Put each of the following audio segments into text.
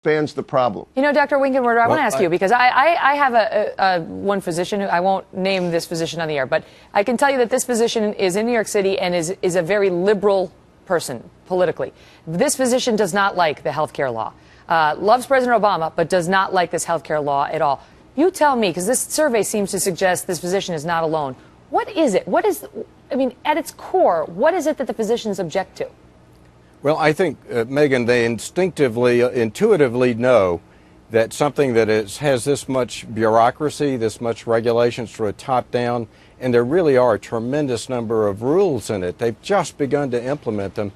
expands the problem. You know, Dr. Winkenwerder, I want to ask you, because I have one physician, I won't name this physician on the air, but I can tell you that this physician is in New York City and is a very liberal person politically. This physician does not like the health care law, loves President Obama, but does not like this health care law at all. You tell me, because this survey seems to suggest this physician is not alone. What is it? I mean, at its core, what is it that the physicians object to? Well, I think, Megyn, they intuitively know that something that has this much bureaucracy, this much regulations from a top down, and there really are a tremendous number of rules in it. They've just begun to implement them.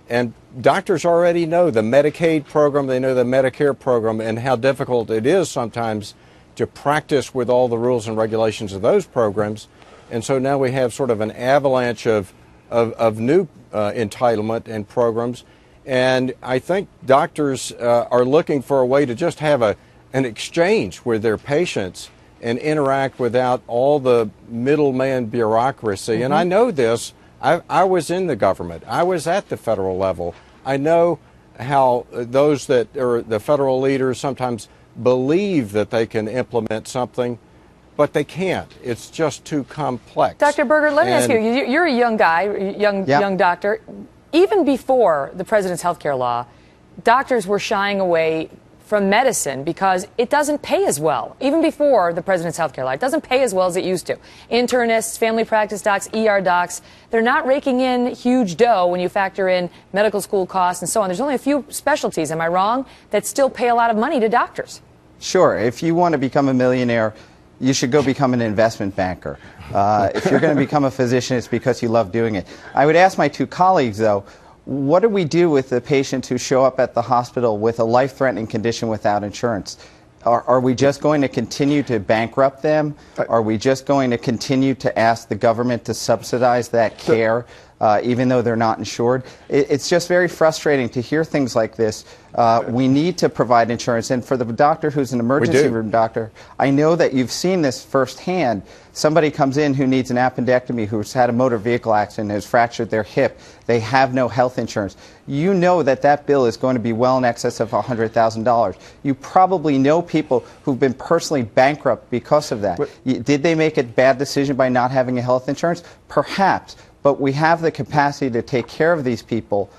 And doctors already know the Medicaid program, they know the Medicare program, and how difficult it is sometimes to practice with all the rules and regulations of those programs. And so now we have sort of an avalanche of new entitlement and programs. And I think doctors are looking for a way to just have an exchange with their patients and interact without all the middleman bureaucracy. And I know this. I was in the government. I was at the federal level. I know how those that are the federal leaders sometimes believe that they can implement something, but they can't. It's just too complex. Dr. Berger, let me ask you. You're a young guy, young doctor. Even before the president's health care law, doctors were shying away from medicine because it doesn't pay as well. Even before the president's health care law, it doesn't pay as well as it used to. Internists, family practice docs, ER docs, they're not raking in huge dough when you factor in medical school costs and so on. There's only a few specialties, am I wrong, that still pay a lot of money to doctors. Sure. If you want to become a millionaire, you should go become an investment banker. If you're going to become a physician, it's because you love doing it. I would ask my two colleagues, though, what do we do with the patients who show up at the hospital with a life-threatening condition without insurance? Are we just going to continue to bankrupt them? Are we just going to continue to ask the government to subsidize that care, even though they're not insured? It's just very frustrating to hear things like this. We need to provide insurance. And for the doctor who's an emergency room doctor, I know that you've seen this firsthand. Somebody comes in who needs an appendectomy, who's had a motor vehicle accident, has fractured their hip. They have no health insurance. You know that that bill is going to be well in excess of $100,000. You probably know people who've been personally bankrupt because of that. Did they make a bad decision by not having a health insurance? Perhaps. But we have the capacity to take care of these people.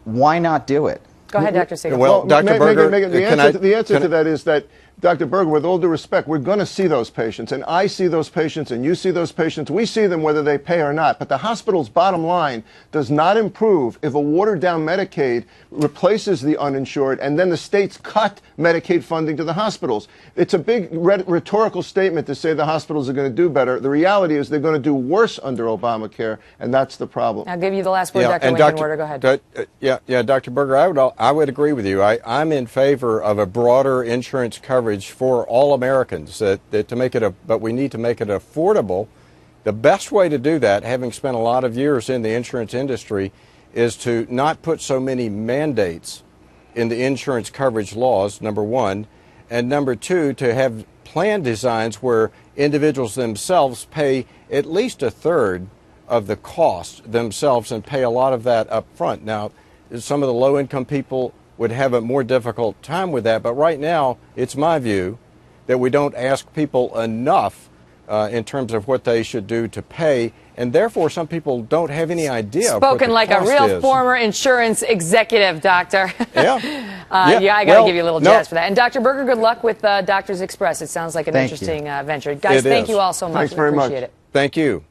Why not do it? Go ahead, Dr. Segal. Well, Dr. Berger, the answer to that is that, Dr. Berger, with all due respect, we're going to see those patients, and I see those patients, and you see those patients. We see them whether they pay or not. But the hospital's bottom line does not improve if a watered-down Medicaid replaces the uninsured, and then the states cut Medicaid funding to the hospitals. It's a big rhetorical statement to say the hospitals are going to do better. The reality is they're going to do worse under Obamacare, and that's the problem. I'll give you the last word, Dr. Winkenwerder. Go ahead. Dr. Berger, I would agree with you. I'm in favor of a broader insurance coverage for all Americans, but we need to make it affordable. The best way to do that, having spent a lot of years in the insurance industry, is to not put so many mandates in the insurance coverage laws, number one, and number two, to have plan designs where individuals themselves pay at least a third of the cost themselves and pay a lot of that up front. Now, some of the low-income people would have a more difficult time with that, but right now it's my view that we don't ask people enough in terms of what they should do to pay, and therefore some people don't have any idea. Spoken like a real former insurance executive, doctor. Yeah. I got to give you a little jazz for that. And Dr. Berger, good luck with Doctors Express. It sounds like an interesting venture. Guys, thank you all so much. Thanks very much. Appreciate it. Thank you.